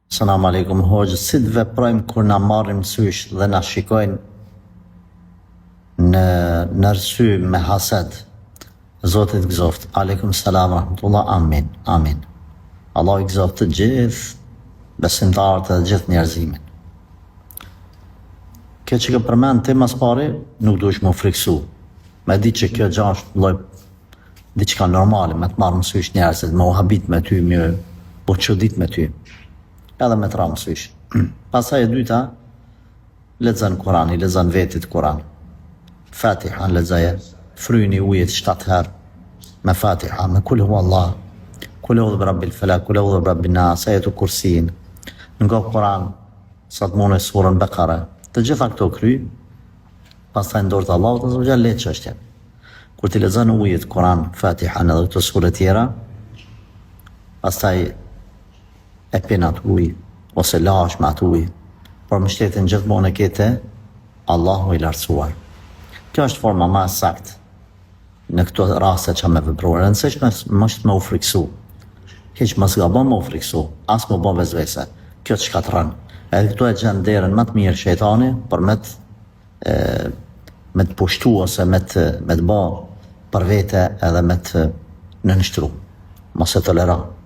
Selam aleikum hoxhë, si të veprojmë kur na marrin sysh dhe na shikojnë në arsy me hased? Zotit gëzoft. Aleikum salam rahmatullah, amin, amin. Allah i gëzoft të gjithë besimtarët dhe gjithë njerëzimin. Kjo që ke përmend ti mas pari, nuk duhesh më friksu. Me di që kjo gjë është lloj diçka normale, me të marrë më sysh njerëzit, me u habit me ty, me u çudit me ty. Edhe me të ra më sysh. Pasaj e dyta, lexon Kurani, lexon vetit Kurani. Fatiha lexoje, fryni ujit 7 herë me Fatiha, me kul huwallah, kul a'udhu birabbil falaq, kul a'udhu birabbin nas, ayatul kursin. Nga Kur'an, sa të mune surën Bekare, të gjitha këto kry, pastaj në dorë të Allahut azza wa jalla le çështjen. Kur ti lexon ujit Kur'an, Fatiha edhe këto sure tjera, pastaj e pin atë ujë, ose lash me atë ujë, por mbështetjen gjithmonë e kete Allahu i lartësuar. Kjo është forma më e saktë në këto raste që me vepruar. Rëndësishme është me u friksu. Hiç mos gabon me u friksu, as më bën vezvese. Kjo të shkatërron. Edhe këto e gjen derën më të mirë shejtani për me të pushtu ose me të bë për vete edhe me të nënshtru. Mos e tolero.